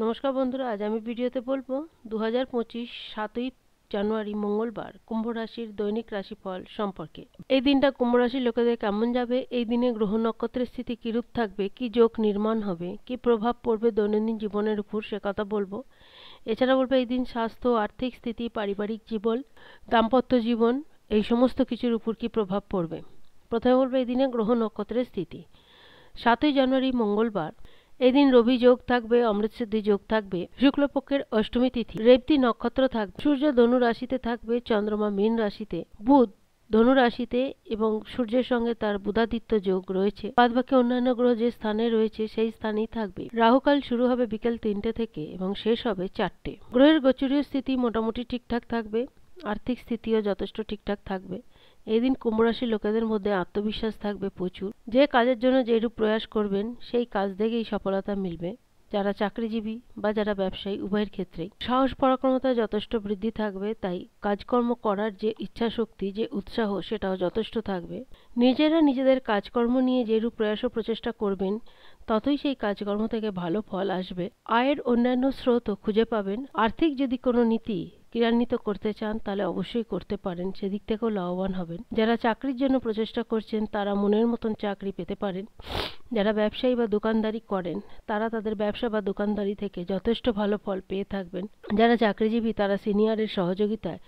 নমস্কার বন্ধুরা, আজ আমি ভিডিওতে বলবো 2025 7ই জানুয়ারি মঙ্গলবার কুম্ভ রাশির দৈনিক রাশিফল সম্পর্কে। এই দিনটা কুম্ভ রাশির লোকেদের কেমন যাবে, এই দিনে গ্রহ নক্ষত্রের স্থিতি কিরূপ থাকবে, কি যোগ নির্মাণ হবে, কি প্রভাব পড়বে দৈনন্দিন জীবনের উপর, সে কথা বলবো। এছাড়া বলবো এই দিন স্বাস্থ্য, আর্থিক স্থিতি, পারিবারিক জীবন, দাম্পত্য জীবন এই সমস্ত কিছুর উপর কি প্রভাব পড়বে। প্রথমে বলবো এই দিনে গ্রহ নক্ষত্রের স্থিতি। 7ই জানুয়ারি মঙ্গলবার এই দিন রবি যোগ থাকবে, অমৃত সিদ্ধি যোগ থাকবে, শুক্লপক্ষের অষ্টমী তিথি, রেবতী নক্ষত্র থাকবে, সূর্য ধনু রাশিতে থাকবে, চন্দ্রমা মীন রাশিতে, বুধ ধনু রাশিতে এবং সূর্যের সঙ্গে তার বুধাদিত্য যোগ রয়েছে। বাদবাকি অন্যান্য গ্রহ যে স্থানে রয়েছে সেই স্থানেই থাকবে। রাহুকাল শুরু হবে বিকেল 3টে থেকে এবং শেষ হবে 4টে। গ্রহের গোচরীয় স্থিতি মোটামুটি ঠিকঠাক থাকবে, আর্থিক স্থিতিও যথেষ্ট ঠিকঠাক থাকবে। এই দিন কুম্ভ রাশির লোকেদের মধ্যে আত্মবিশ্বাস থাকবে প্রচুর। যে কাজের জন্য যেরূপ প্রয়াস করবেন সেই কাজ থেকেই সফলতা মিলবে। যারা চাকরিজীবী বা যারা ব্যবসায়ী উভয়ের ক্ষেত্রেই সাহস পরাক্রমতা যথেষ্ট বৃদ্ধি থাকবে, তাই কাজকর্ম করার যে ইচ্ছা শক্তি, যে উৎসাহ, সেটাও যথেষ্ট থাকবে। নিজেরা নিজেদের কাজকর্ম নিয়ে যেরূপ প্রয়াস ও প্রচেষ্টা করবেন ততই সেই কাজকর্ম থেকে ভালো ফল আসবে। আয়ের অন্যান্য স্রোতও খুঁজে পাবেন। আর্থিক যদি কোনো নীতি ক্রিয়ান্বিত করতে চান তাহলে অবশ্যই করতে পারেন, সেদিক থেকেও লাভবান হবেন। যারা চাকরির জন্য প্রচেষ্টা করছেন তারা মনের মতন চাকরি পেতে পারেন। যারা ব্যবসায়ী বা দোকানদারি করেন তারা তাদের ব্যবসা বা দোকানদারি থেকে যথেষ্ট ভালো ফল পেয়ে থাকবেন। যারা চাকরিজীবী তারা সিনিয়রের সহযোগিতায়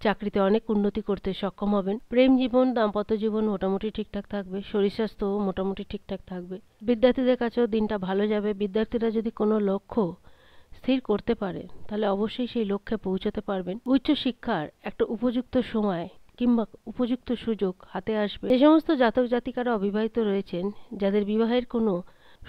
চাকরিতে অনেক উন্নতি করতে সক্ষম হবেন। প্রেম জীবন, দাম্পত্য জীবন মোটামুটি ঠিকঠাক থাকবে, শরীর স্বাস্থ্যও মোটামুটি ঠিকঠাক থাকবে। বিদ্যার্থীদের কাছেও দিনটা ভালো যাবে। বিদ্যার্থীরা যদি কোনো লক্ষ্য স্থির করতে পারে তাহলে অবশ্যই সেই লক্ষ্যে পৌঁছাতে পারবেন। উচ্চ শিক্ষার একটা উপযুক্ত সময় কিংবা উপযুক্ত সুযোগ হাতে আসবে। যে সমস্ত জাতক জাতিকারা অবিবাহিত রয়েছেন, যাদের বিবাহের কোনো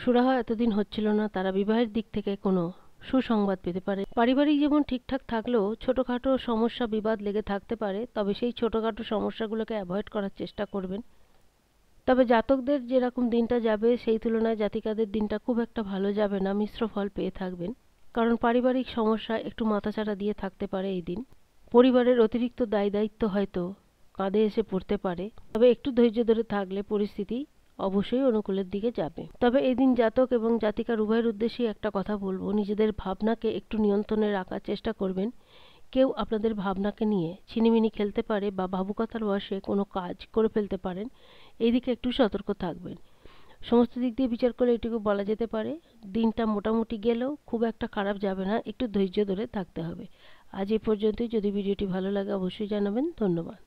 সুরাহা এতদিন হচ্ছিল না, তারা বিবাহের দিক থেকে কোনো সুসংবাদ পেতে পারে। পারিবারিক জীবন ঠিকঠাক থাকলেও ছোটখাটো সমস্যা বিবাদ লেগে থাকতে পারে, তবে সেই ছোটখাটো সমস্যাগুলোকে অ্যাভয়েড করার চেষ্টা করবেন। তবে জাতকদের যেরকম দিনটা যাবে সেই তুলনায় জাতিকাদের দিনটা খুব একটা ভালো যাবে না, মিশ্র ফল পেয়ে থাকবেন। কারণ পারিবারিক সমস্যা একটু মাথাচাড়া দিয়ে থাকতে পারে এই দিন। পরিবারের অতিরিক্ত দায় দায়িত্ব হয়তো কাঁধে এসে পড়তে পারে, তবে একটু ধৈর্য ধরে থাকলে পরিস্থিতি অবশ্যই অনুকূলের দিকে যাবে। তবে এই দিন জাতক এবং জাতিকার উভয়ের উদ্দেশ্যেই একটা কথা বলবো, নিজেদের ভাবনাকে একটু নিয়ন্ত্রণে রাখার চেষ্টা করবেন। কেউ আপনাদের ভাবনাকে নিয়ে ছিনিমিনি খেলতে পারে বা ভাবুকতার বশে কোনো কাজ করে ফেলতে পারেন, এই দিকে একটু সতর্ক থাকবেন। সমস্ত দিক দিয়ে বিচার করলে এটুকু বলা যেতে পারে দিনটা মোটামুটি গেলেও খুব একটা খারাপ যাবে না, একটু ধৈর্য ধরে থাকতে হবে। আজ এই পর্যন্তই। যদি ভিডিওটি ভালো লাগে অবশ্যই জানাবেন। ধন্যবাদ।